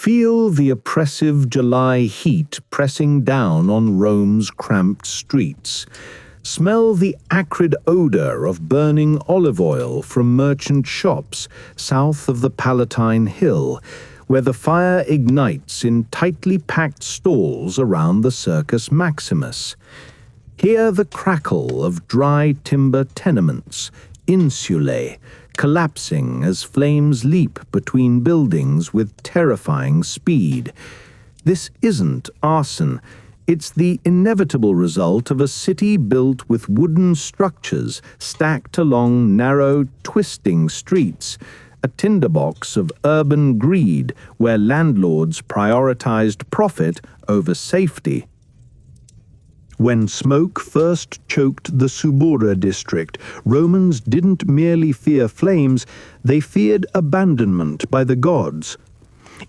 Feel the oppressive July heat pressing down on Rome's cramped streets. Smell the acrid odor of burning olive oil from merchant shops south of the Palatine Hill, where the fire ignites in tightly packed stalls around the Circus Maximus. Hear the crackle of dry timber tenements, insulae, collapsing as flames leap between buildings with terrifying speed. This isn't arson. It's the inevitable result of a city built with wooden structures stacked along narrow, twisting streets, a tinderbox of urban greed where landlords prioritized profit over safety. When smoke first choked the Subura district, Romans didn't merely fear flames, they feared abandonment by the gods.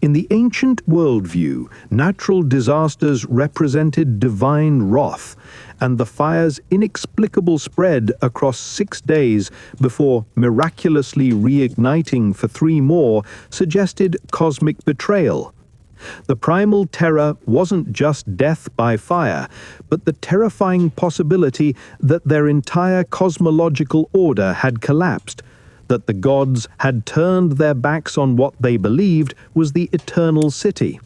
In the ancient worldview, natural disasters represented divine wrath, and the fire's inexplicable spread across 6 days before miraculously reigniting for 3 more suggested cosmic betrayal. The primal terror wasn't just death by fire, but the terrifying possibility that their entire cosmological order had collapsed, that the gods had turned their backs on what they believed was the eternal city.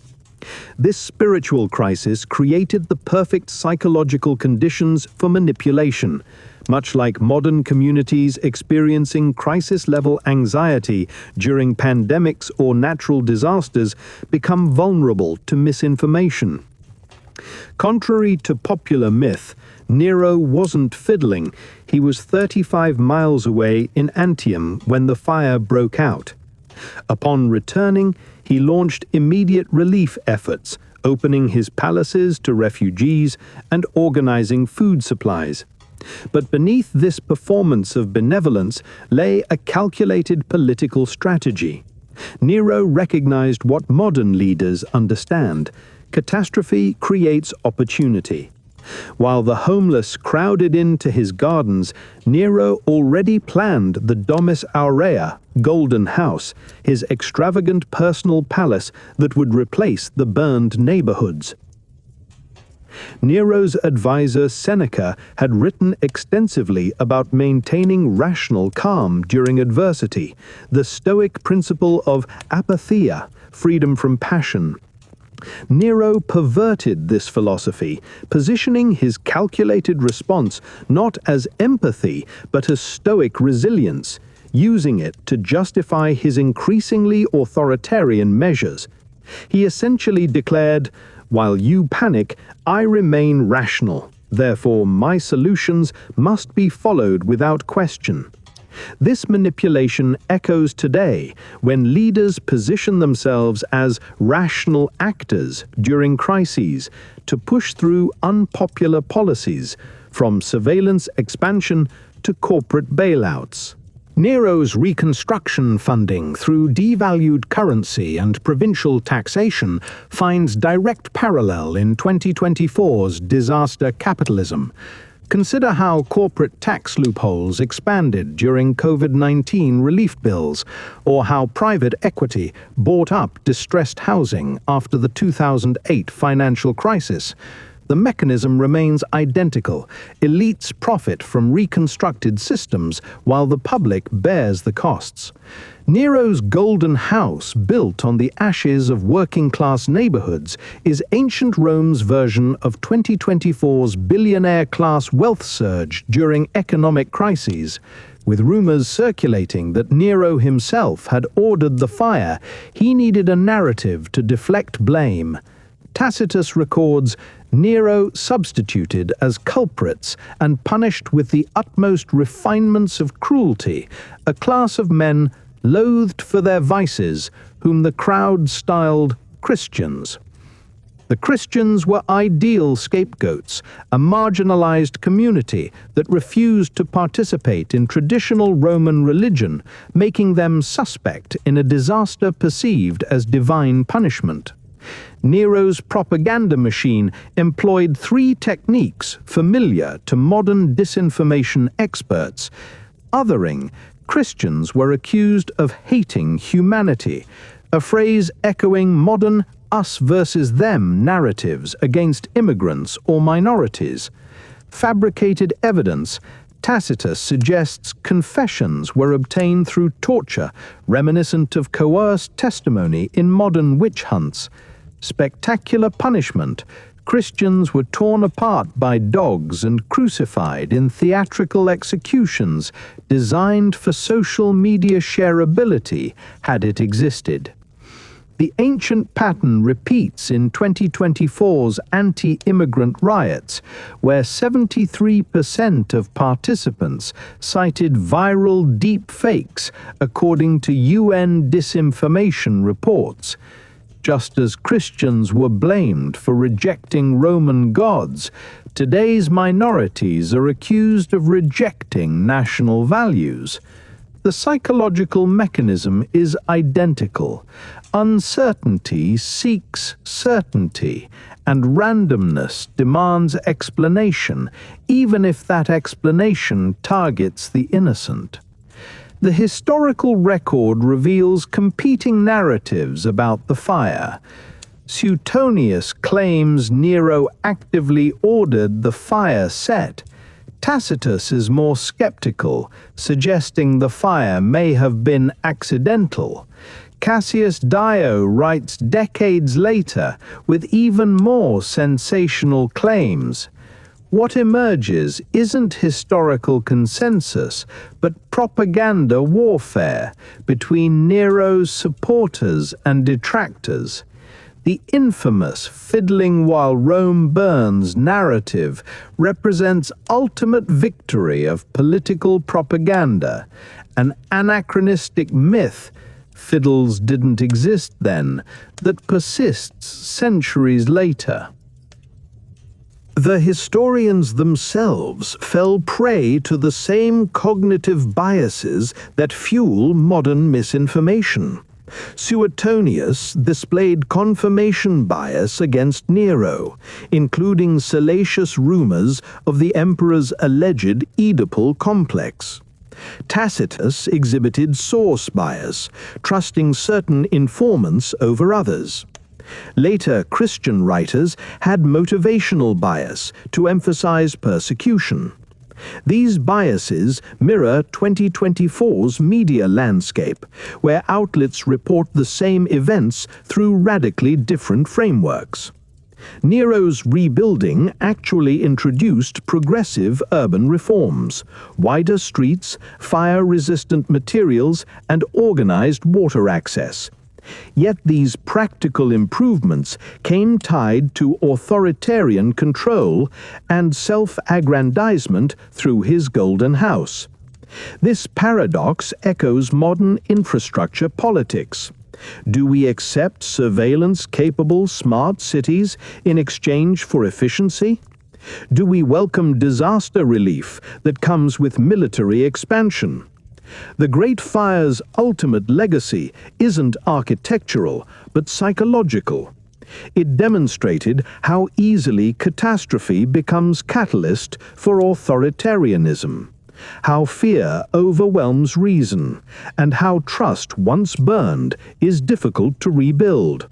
This spiritual crisis created the perfect psychological conditions for manipulation, much like modern communities experiencing crisis-level anxiety during pandemics or natural disasters become vulnerable to misinformation. Contrary to popular myth, Nero wasn't fiddling. He was 35 miles away in Antium when the fire broke out. Upon returning, he launched immediate relief efforts, opening his palaces to refugees and organizing food supplies. But beneath this performance of benevolence lay a calculated political strategy. Nero recognized what modern leaders understand: catastrophe creates opportunity. While the homeless crowded into his gardens, Nero already planned the Domus Aurea, Golden House, his extravagant personal palace that would replace the burned neighborhoods. Nero's advisor Seneca had written extensively about maintaining rational calm during adversity, the Stoic principle of Apatheia, freedom from passion. Nero perverted this philosophy, positioning his calculated response not as empathy but as stoic resilience, using it to justify his increasingly authoritarian measures. He essentially declared, "While you panic, I remain rational. Therefore, my solutions must be followed without question." This manipulation echoes today when leaders position themselves as rational actors during crises to push through unpopular policies, from surveillance expansion to corporate bailouts. Nero's reconstruction funding through devalued currency and provincial taxation finds direct parallel in 2024's disaster capitalism. Consider how corporate tax loopholes expanded during COVID-19 relief bills, or how private equity bought up distressed housing after the 2008 financial crisis. The mechanism remains identical. Elites profit from reconstructed systems while the public bears the costs. Nero's Golden House, built on the ashes of working-class neighborhoods, is ancient Rome's version of 2024's billionaire-class wealth surge during economic crises. With rumors circulating that Nero himself had ordered the fire, he needed a narrative to deflect blame. Tacitus records, Nero substituted as culprits and punished with the utmost refinements of cruelty a class of men loathed for their vices, whom the crowd styled Christians. The Christians were ideal scapegoats, a marginalized community that refused to participate in traditional Roman religion, making them suspect in a disaster perceived as divine punishment. Nero's propaganda machine employed 3 techniques familiar to modern disinformation experts. Othering, Christians were accused of hating humanity, a phrase echoing modern us versus them narratives against immigrants or minorities. Fabricated evidence. Tacitus suggests confessions were obtained through torture, reminiscent of coerced testimony in modern witch hunts. Spectacular punishment. Christians were torn apart by dogs and crucified in theatrical executions designed for social media shareability had it existed. The ancient pattern repeats in 2024's anti-immigrant riots, where 73% of participants cited viral deep fakes, according to UN Disinformation reports. Just as Christians were blamed for rejecting Roman gods, today's minorities are accused of rejecting national values. The psychological mechanism is identical. Uncertainty seeks certainty, and randomness demands explanation, even if that explanation targets the innocent. The historical record reveals competing narratives about the fire. Suetonius claims Nero actively ordered the fire set. Tacitus is more skeptical, suggesting the fire may have been accidental. Cassius Dio writes decades later with even more sensational claims. What emerges isn't historical consensus, but propaganda warfare between Nero's supporters and detractors. The infamous fiddling while Rome burns narrative represents ultimate victory of political propaganda, an anachronistic myth, fiddles didn't exist then, that persists centuries later. The historians themselves fell prey to the same cognitive biases that fuel modern misinformation. Suetonius displayed confirmation bias against Nero, including salacious rumors of the emperor's alleged Oedipal complex. Tacitus exhibited source bias, trusting certain informants over others. Later Christian writers had motivational bias to emphasize persecution. These biases mirror 2024's media landscape, where outlets report the same events through radically different frameworks. Nero's rebuilding actually introduced progressive urban reforms, wider streets, fire-resistant materials, and organized water access. Yet these practical improvements came tied to authoritarian control and self-aggrandizement through his Golden House. This paradox echoes modern infrastructure politics. Do we accept surveillance-capable smart cities in exchange for efficiency? Do we welcome disaster relief that comes with military expansion? The Great Fire's ultimate legacy isn't architectural, but psychological. It demonstrated how easily catastrophe becomes catalyst for authoritarianism, how fear overwhelms reason, and how trust once burned is difficult to rebuild.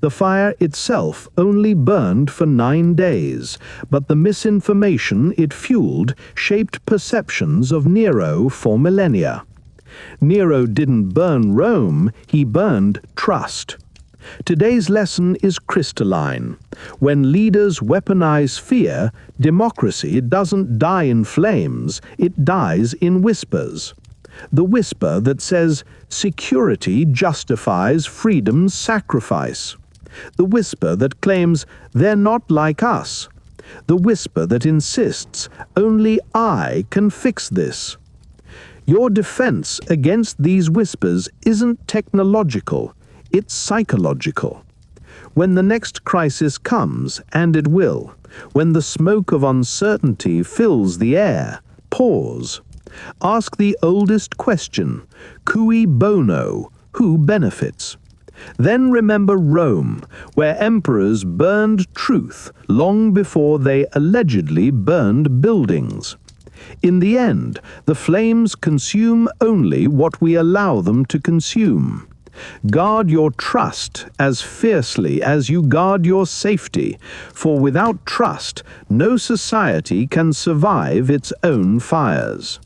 The fire itself only burned for 9 days, but the misinformation it fueled shaped perceptions of Nero for millennia. Nero didn't burn Rome, he burned trust. Today's lesson is crystalline. When leaders weaponize fear, democracy doesn't die in flames, it dies in whispers. The whisper that says, security justifies freedom's sacrifice. The whisper that claims, they're not like us. The whisper that insists, only I can fix this. Your defense against these whispers isn't technological, it's psychological. When the next crisis comes, and it will, when the smoke of uncertainty fills the air, pause. Ask the oldest question, cui bono, who benefits? Then remember Rome, where emperors burned truth long before they allegedly burned buildings. In the end, the flames consume only what we allow them to consume. Guard your trust as fiercely as you guard your safety, for without trust, no society can survive its own fires.